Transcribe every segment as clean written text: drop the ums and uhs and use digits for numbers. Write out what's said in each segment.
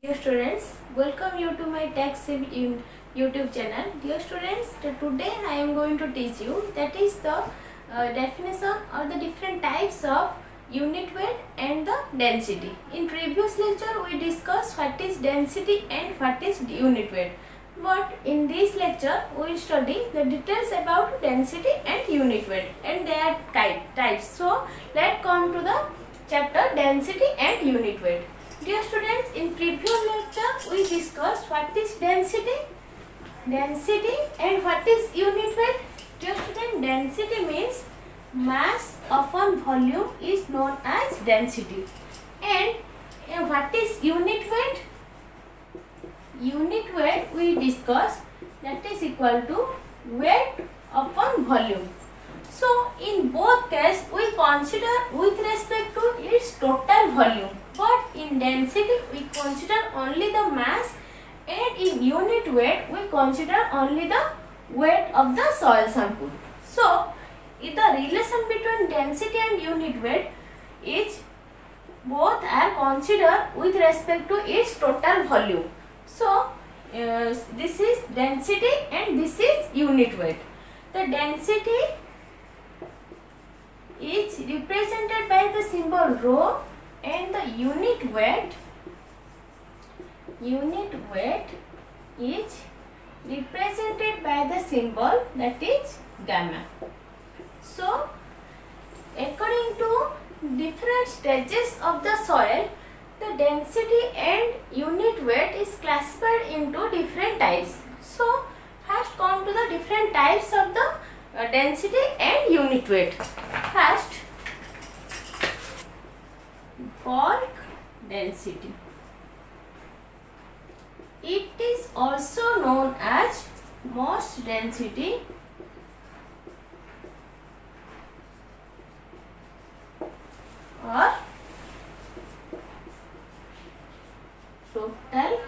Dear students, welcome you to my TechSim YouTube channel. Dear students, today I am going to teach you that is the definition or the different types of unit weight and the density. In previous lecture we discussed what is density and what is unit weight. But in this lecture we will study the details about density and unit weight and their types. So let's come to the chapter density and unit weight. Dear students, in previous lecture we discussed what is density and what is unit weight. Dear student, density means mass upon volume is known as density. And what is unit weight? Unit weight we discussed that is equal to weight upon volume. So in both cases we consider with respect to its total volume, but in density we consider only the mass, and in unit weight we consider only the weight of the soil sample. So the relation between density and unit weight is both are considered with respect to its total volume. So this is density and this is unit weight. The density is represented by the symbol rho, and the unit weight is represented by the symbol that is gamma. So according to different stages of the soil, the density and unit weight is classified into different types. So first come to the different types of the density and unit weight. First, bulk density. It is also known as mass density or total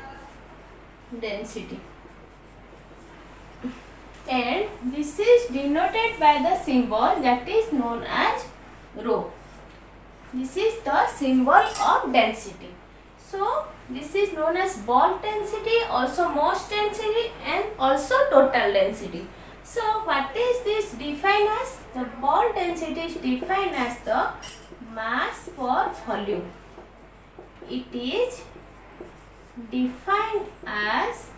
density, and this is denoted by the symbol that is known as rho. This is the symbol of density. So this is known as bulk density, also mass density, and also total density. So what is this defined as? The bulk density is defined as the mass per volume. It is defined as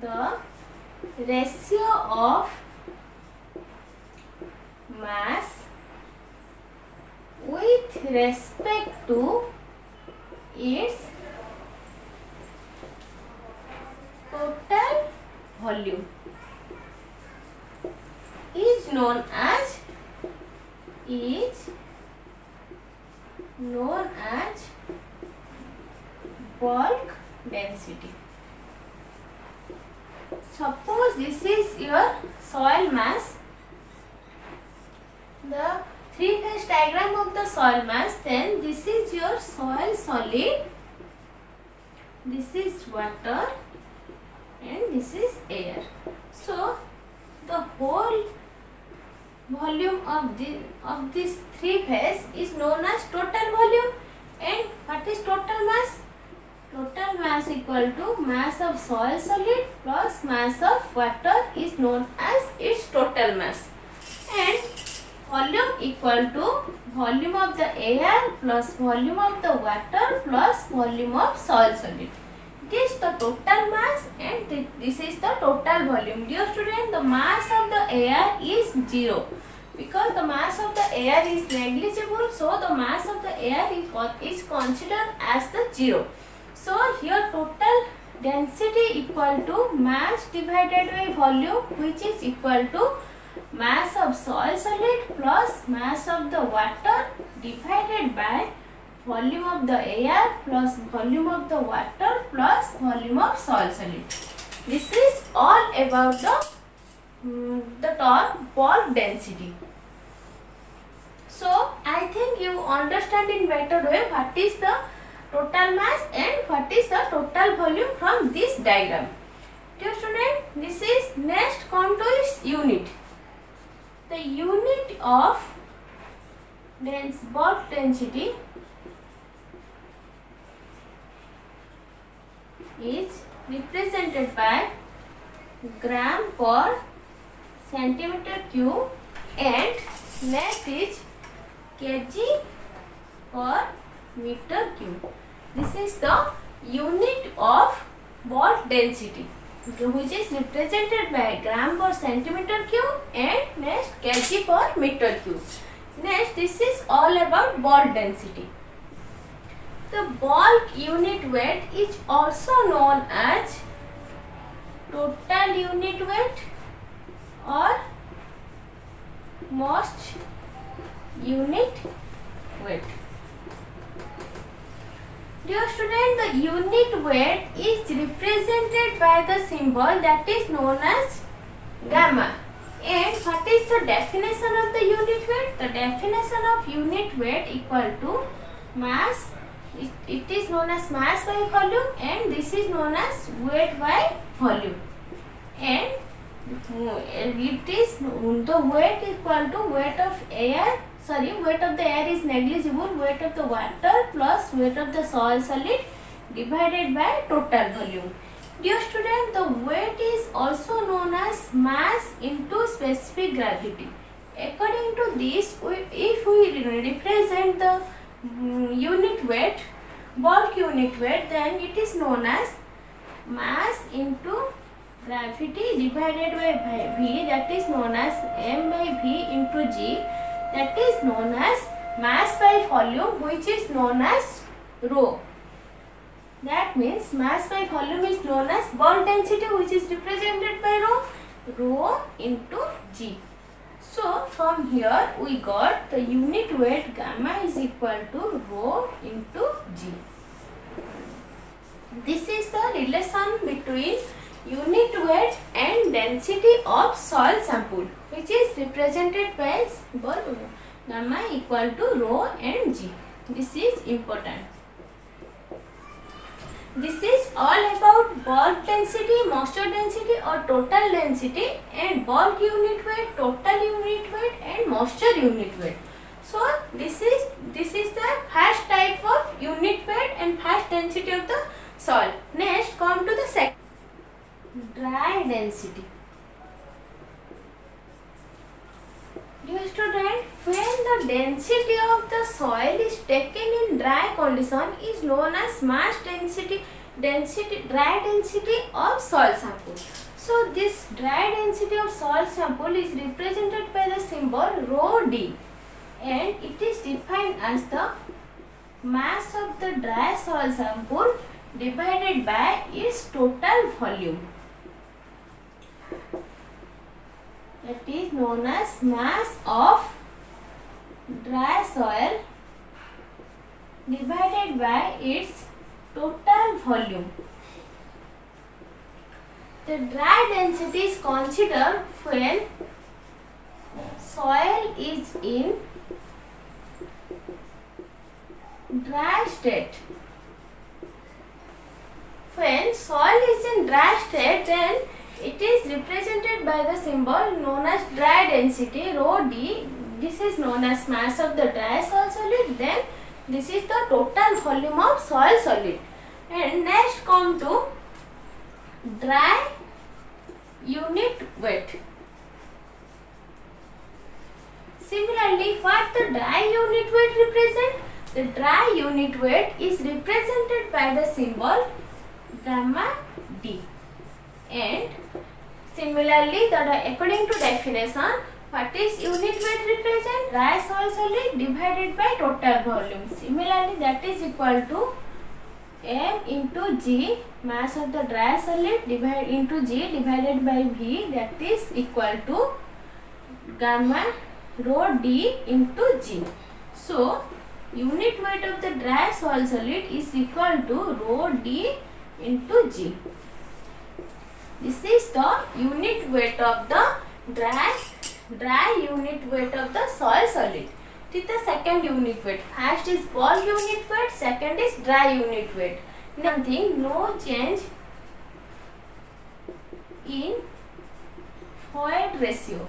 the ratio of mass with respect to its total volume is known as bulk density. Suppose this is your soil mass, the three-phase diagram of the soil mass, then this is your soil solid, this is water, and this is air. So the whole volume of this three phase is known as total volume. And what is total mass? Total mass equal to mass of soil solid plus mass of water is known as its total mass. And volume equal to volume of the air plus volume of the water plus volume of soil solid. This is the total mass and this is the total volume. Dear student, the mass of the air is 0 because the mass of the air is negligible. So the mass of the air is considered as the 0. So here total density equal to mass divided by volume, which is equal to mass of soil solid plus mass of the water divided by volume of the air plus volume of the water plus volume of soil solid. This is all about the term bulk density. So I think you understand in better way what is the total mass and what is the total volume from this diagram. Dear student, this is next come to its unit. The unit of bulk density is represented by gram per centimeter cube and next is kg per meter cube. This is the unit of ball density which is represented by gram per centimeter cube and next kg per meter cube. Next, this is all about ball density. The bulk unit weight is also known as total unit weight or most unit weight. Dear student, the unit weight is represented by the symbol that is known as gamma. And what is the definition of the unit weight? The definition of unit weight equal to mass. It is known as mass by volume and this is known as weight by volume. And it is the weight equal to weight of air. Weight of the air is negligible. Weight of the water plus weight of the soil solid divided by total volume. Dear student, the weight is also known as mass into specific gravity. According to this, if we represent the unit weight, bulk unit weight, then it is known as mass into gravity divided by V, that is known as m by V into G, that is known as mass by volume, which is known as rho. That means mass by volume is known as ball density, which is represented by rho into G. So from here we got the unit weight gamma is equal to rho into G. This is the relation between unit weight and density of soil sample, which is represented by symbol gamma equal to rho and G. This is important. This is all about bulk density, moisture density or total density, and bulk unit weight, total unit weight and moisture unit weight. So this is the first type of unit weight and first density of the soil. Next, come to the second, dry density. Dear student, when the density of the soil is taken in dry condition is known as mass density, dry density of soil sample. So this dry density of soil sample is represented by the symbol rho d, and it is defined as the mass of the dry soil sample divided by its total volume. That is known as mass of dry soil divided by its total volume. The dry density is considered when soil is in dry state. When soil is in dry state, then it is represented by the symbol known as dry density rho d. This is known as mass of the dry soil solid. Then this is the total volume of soil solid. And next come to dry unit weight. Similarly, what the dry unit weight represent? The dry unit weight is represented by the symbol gamma d. And similarly, according to definition, what is unit weight represent? Dry soil solid divided by total volume. Similarly, that is equal to m into G, mass of the dry solid into G divided by V, that is equal to gamma rho d into G. So unit weight of the dry soil solid is equal to rho d into G. This is the unit weight of the dry unit weight of the soil solid. This is the second unit weight. First is bulk unit weight, second is dry unit weight. Nothing, no change in void ratio.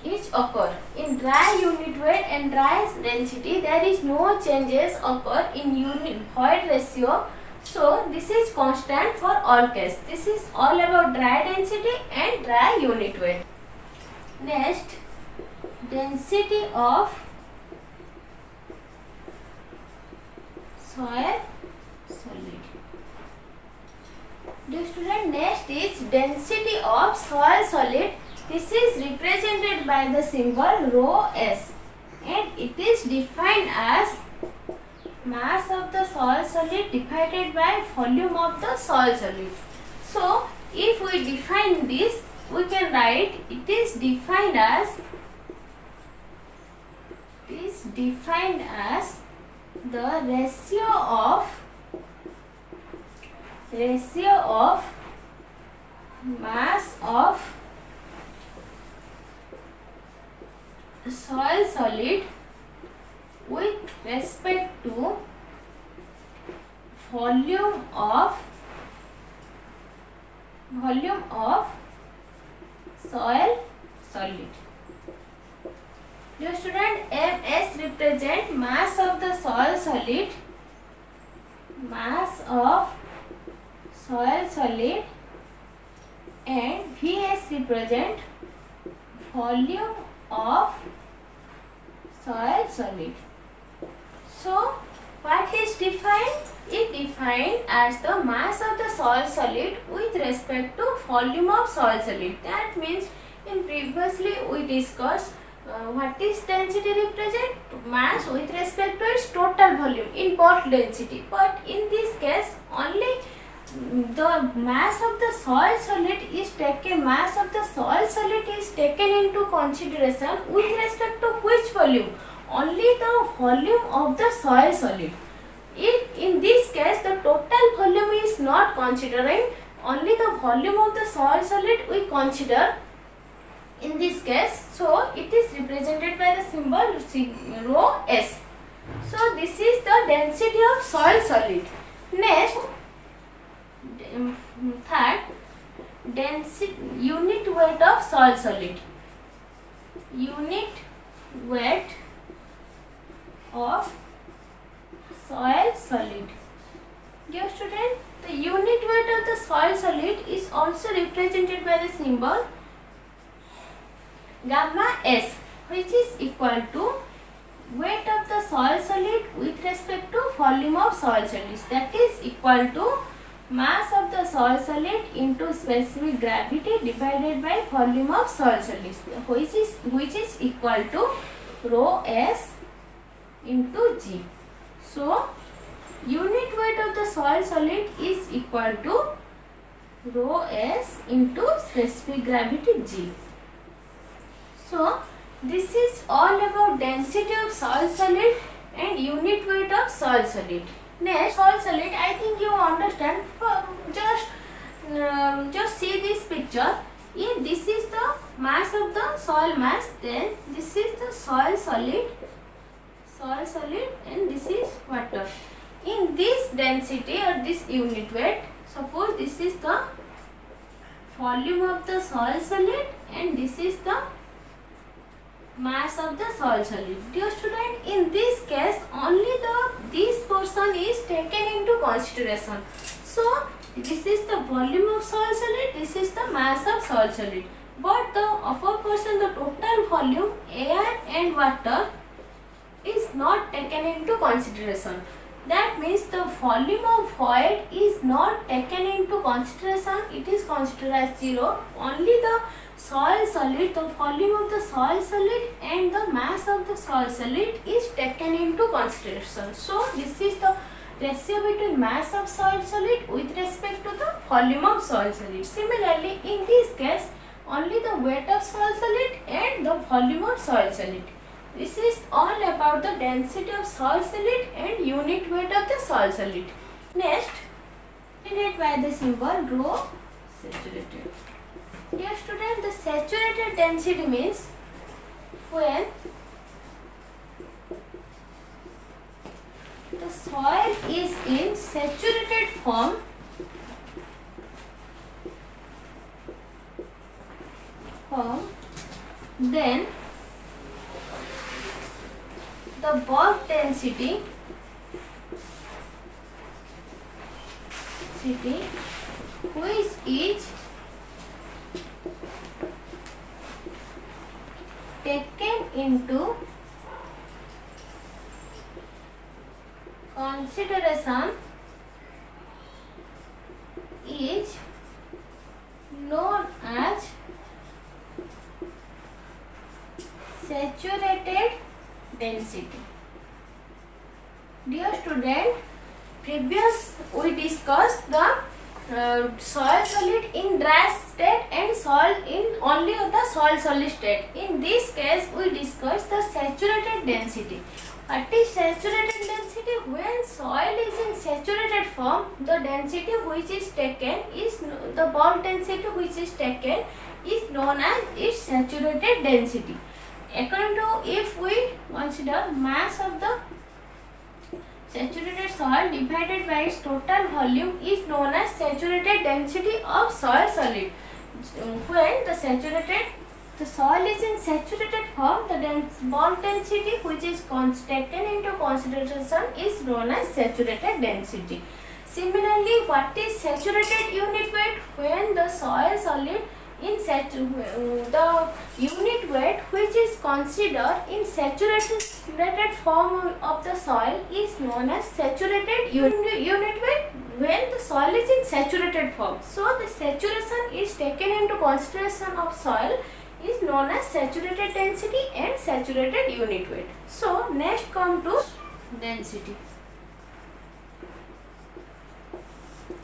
is occur. In dry unit weight and dry density, there is no changes occur in unit void ratio. So this is constant for all cases. This is all about dry density and dry unit weight. Next, density of soil solid. Dear student, next is density of soil solid. This is represented by the symbol rho s, and it is defined as mass of the soil solid divided by volume of the soil solid. So, if we define this, we can write it is defined as the ratio of mass of soil solid with respect to volume of soil solid. Dear student, MS represent mass of the soil solid, and VS represent volume of soil solid. So, what is defined? It defined as the mass of the soil solid with respect to volume of soil solid. That means in previously we discussed what is density represent? Mass with respect to its total volume in both density. But in this case, only the mass of the soil solid is taken into consideration with respect to which volume? Only the volume of the soil solid. In this case, the total volume is not considering, only the volume of the soil solid we consider in this case. So it is represented by the symbol rho s. So this is the density of soil solid. Next, third, density unit weight of soil solid. Unit weight of soil solid. Dear student, the unit weight of the soil solid is also represented by the symbol gamma s, which is equal to weight of the soil solid with respect to volume of soil solids. That is equal to mass of the soil solid into specific gravity divided by volume of soil solids, which is equal to rho s into g. So, unit weight of the soil solid is equal to rho s into specific gravity g. So, this is all about density of soil solid and unit weight of soil solid. Next, soil solid, I think you understand. Just see this picture. If this is the mass of the soil mass, then this is the soil solid, and this is water. In this density or this unit weight, suppose this is the volume of the soil solid and this is the mass of the soil solid. Dear student, in this case only this portion is taken into consideration. So this is the volume of soil solid, this is the mass of soil solid. But the upper portion, the total volume, air and water, is not taken into consideration. That means the volume of void is not taken into consideration. It is considered as 0. Only the soil solid, the volume of the soil solid and the mass of the soil solid is taken into consideration. So this is the ratio between mass of soil solid with respect to the volume of soil solid. Similarly, in this case, only the weight of soil solid and the volume of soil solid. This is all about the density of soil solid and unit weight of the soil solid. Next, denoted by the symbol rho saturated. Dear student, the saturated density means when the soil is in saturated form then the bulk density which is taken into consideration is known as saturated density. Dear student, previous we discussed the soil solid in dry state and soil in only the soil solid state. In this case, we discussed the saturated density. What is saturated density? When soil is in saturated form, the density which is taken is the bulk density which is taken is known as its saturated density. According to, if we consider mass of the saturated soil divided by its total volume is known as saturated density of soil solid. When the soil is in saturated form, the bulk density which is taken into consideration is known as saturated density. Similarly, what is saturated unit weight? When the soil solid in the unit weight which is considered in saturated form of the soil is known as saturated unit weight when the soil is in saturated form. So the saturation is taken into consideration of soil is known as saturated density and saturated unit weight. So next come to density.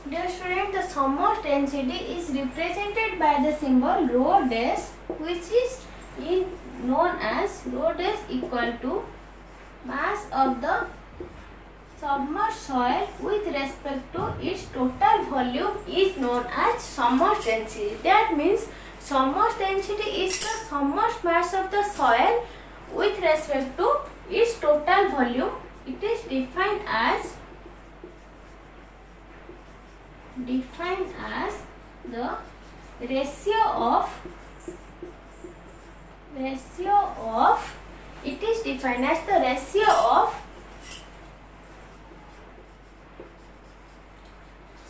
Dear student, the submerged density is represented by the symbol rho dash, which is known as rho dash equal to mass of the submerged soil with respect to its total volume is known as submerged density. That means submerged density is the submerged mass of the soil with respect to its total volume. It is defined as the ratio of it is defined as the ratio of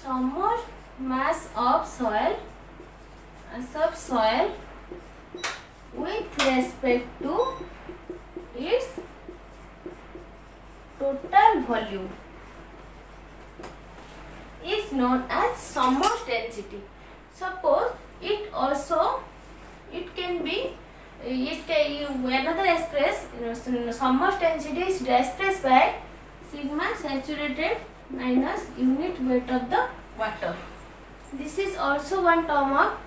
submerged mass of soil with respect to its total volume is known as submerged density. Suppose it can be another express submerged density is expressed by sigma saturated minus unit weight of the water. This is also one term of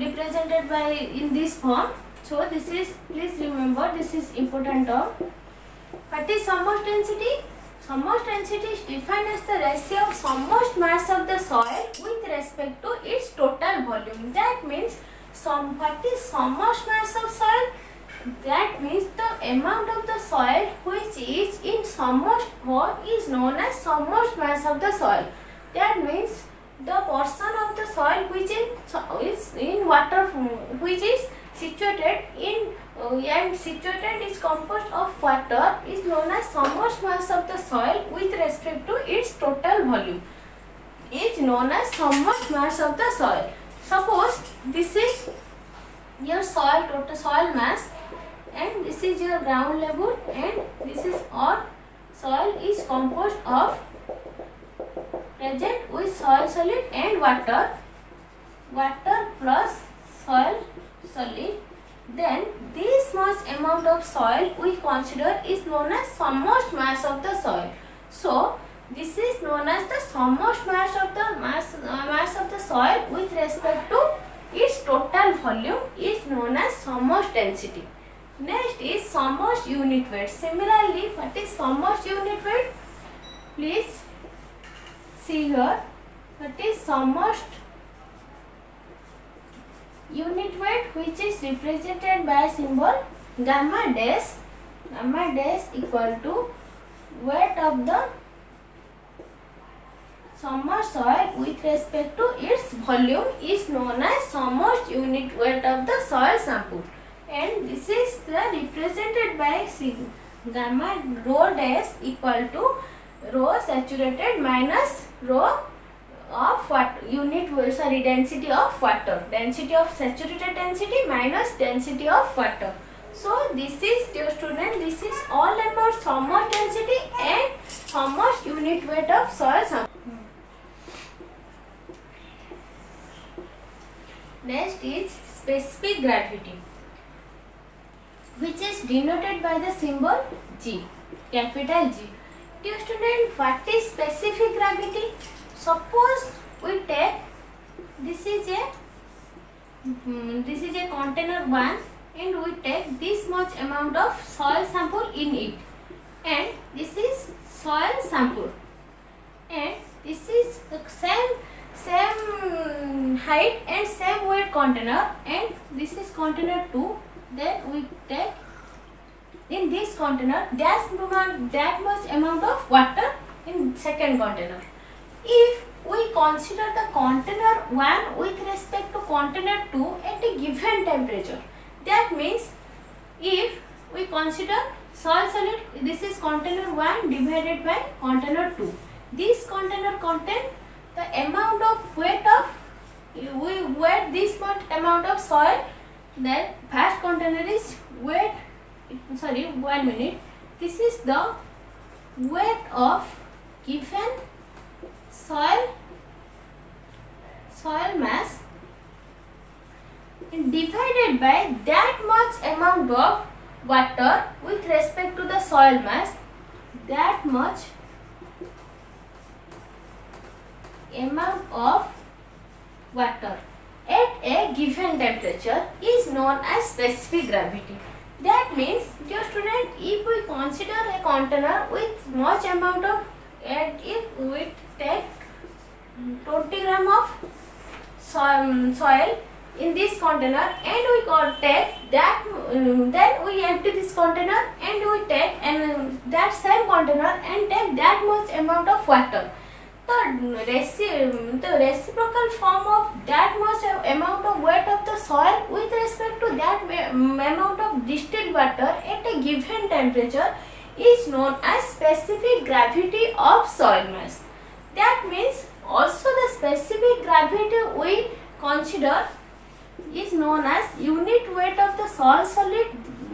represented by in this form. So this is, please remember, this is important term. What is submerged density? Submerged density is defined as the ratio of submerged mass of the soil with respect to its total volume. That means what is submerged mass of soil? That means the amount of the soil which is in submerged form is known as submerged mass of the soil. That means the portion of the soil which is in water which is situated in is composed of water is known as submerged mass of the soil with respect to its total volume is known as submerged mass of the soil. Suppose this is your total soil mass and this is your ground level and this is all soil is composed of present with soil solid and water plus soil solid. Then this much amount of soil we consider is known as submerged mass of the soil. So this is known as the submerged mass of the soil with respect to its total volume is known as submerged density. Next is submerged unit weight. Similarly, what is submerged unit weight? Please see here. What is submerged unit weight, which is represented by symbol gamma dash equal to weight of the submerged soil with respect to its volume is known as submerged unit weight of the soil sample. and this is the represented by gamma rho dash equal to rho saturated minus rho of what unit density of water, density of saturated density minus density of water. So this is, dear student, this is all about how much density and how much unit weight of soil sample. Next is specific gravity, which is denoted by the symbol G, capital G. Dear student, what is specific gravity? Suppose we take this is a container 1 and we take this much amount of soil sample in it, and this is soil sample, and this is the same height and same weight container, and this is container 2. Then we take in this container that much amount of water in second container. If we consider the container 1 with respect to container 2 at a given temperature, that means if we consider soil solid, this is container 1 divided by container 2. This container contains the amount of weight of, we weigh this much amount of soil, then first container is weight, sorry, 1 minute. This is the weight of given soil mass divided by that much amount of water with respect to the soil mass, that much amount of water at a given temperature is known as specific gravity. That means, dear student, if we consider a container with much amount of, and if we take 20 gram of soil in this container and we take that, then we empty this container and we take that same container and take that much amount of water. The reciprocal form of that much amount of weight of the soil with respect to that amount of distilled water at a given temperature is known as specific gravity of soil mass. That means also the specific gravity we consider is known as unit weight of the soil solid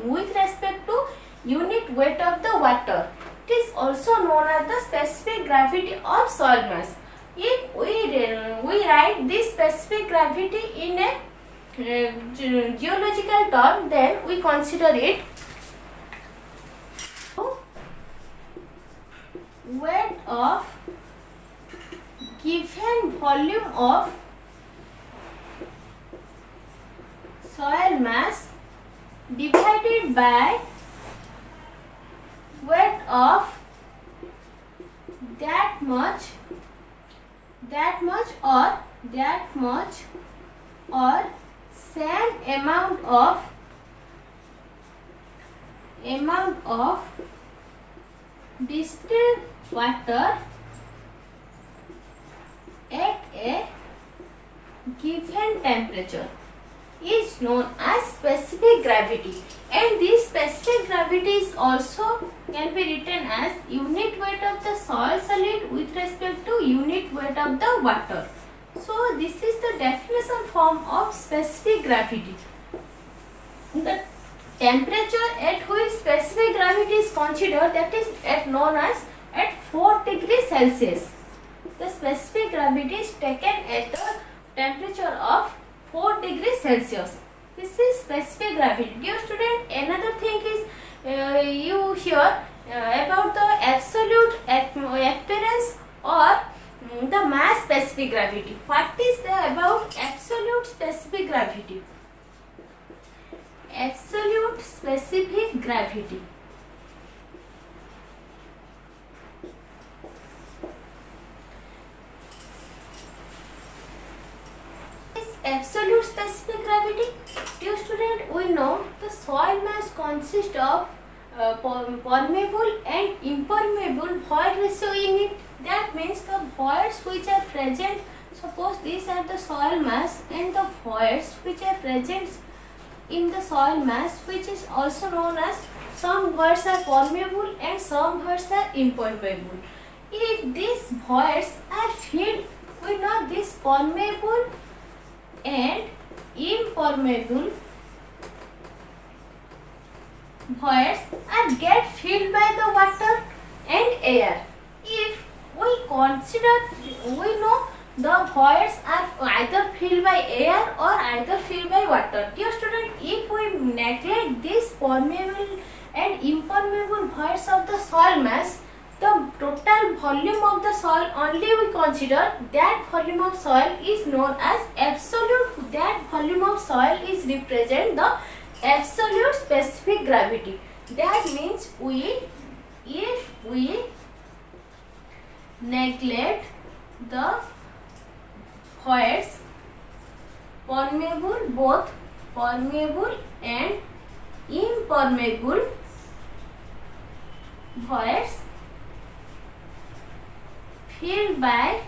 with respect to unit weight of the water. It is also known as the specific gravity of soil mass. If we write this specific gravity in a geological term, then we consider it weight of given volume of soil mass divided by weight of that much or same amount of distilled water at a given temperature is known as specific gravity, and this specific gravity is also can be written as unit weight of the soil solid with respect to unit weight of the water. So this is the definition form of specific gravity. The temperature at which specific gravity is considered, that is known as at 4 degrees Celsius. The specific gravity is taken at the temperature of 4 degrees Celsius. This is specific gravity. Dear student, another thing is you hear about the absolute appearance or the mass specific gravity. What is the about absolute specific gravity? Absolute specific gravity. Absolute specific gravity. Dear student, we know the soil mass consists of permeable and impermeable void ratio in it. That means the voids which are present, suppose these are the soil mass, and the voids which are present in the soil mass, which is also known as some voids are permeable and some voids are impermeable. If these voids are filled, we know this permeable and impermeable voids are get filled by the water and air. If we consider, we know the voids are either filled by air or either filled by water. Dear student, if we neglect this permeable and impermeable voids of the soil mass, the total volume of the soil only we consider, that volume of soil is known as absolute. That volume of soil is represent the absolute specific gravity. That means if we neglect the voids, permeable, both permeable and impermeable voids filled by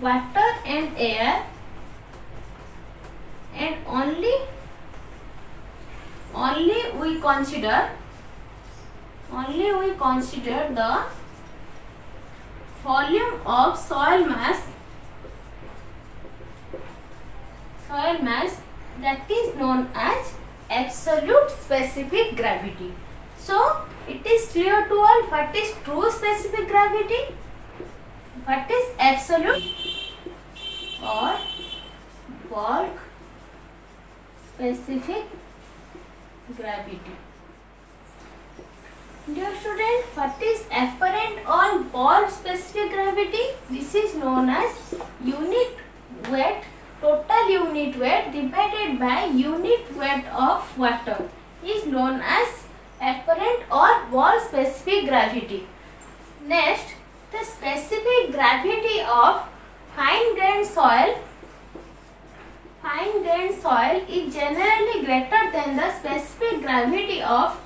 water and air, and only we consider the volume of soil mass that is known as absolute specific gravity. So it is clear to all what is true specific gravity, what is absolute or bulk specific gravity. Dear student, what is apparent or bulk specific gravity? This is known as unit weight, total unit weight divided by unit weight of water is known as apparent or bulk specific gravity. Next, the specific gravity of fine grained soil is generally greater than the specific gravity of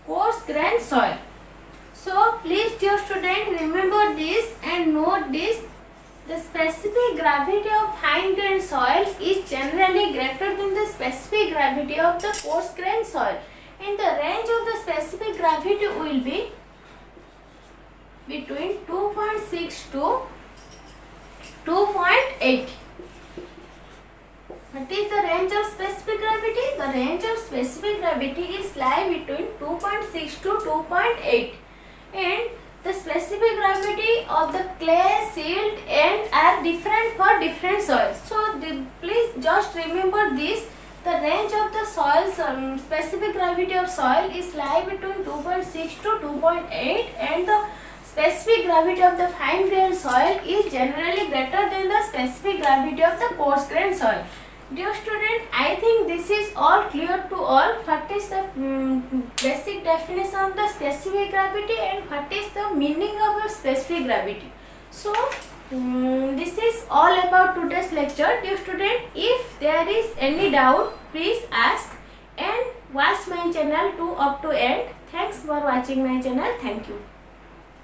coarse grained soil. So please dear student, remember this and note this. The specific gravity of fine grained soil is generally greater than the specific gravity of the coarse grained soil, and the range of the specific gravity will be between 2.6 to 2.8. What is the range of specific gravity? The range of specific gravity is lie between 2.6 to 2.8, and the specific gravity of the clay, silt and are different for different soils. So please just remember this. The range of the soil specific gravity of soil is lie between 2.6 to 2.8, and the specific gravity of the fine grained soil is generally greater than the specific gravity of the coarse grained soil. Dear student, I think this is all clear to all. What is the basic definition of the specific gravity and what is the meaning of a specific gravity. So this is all about today's lecture. Dear student, if there is any doubt, please ask and watch my channel to up to end. Thanks for watching my channel. Thank you.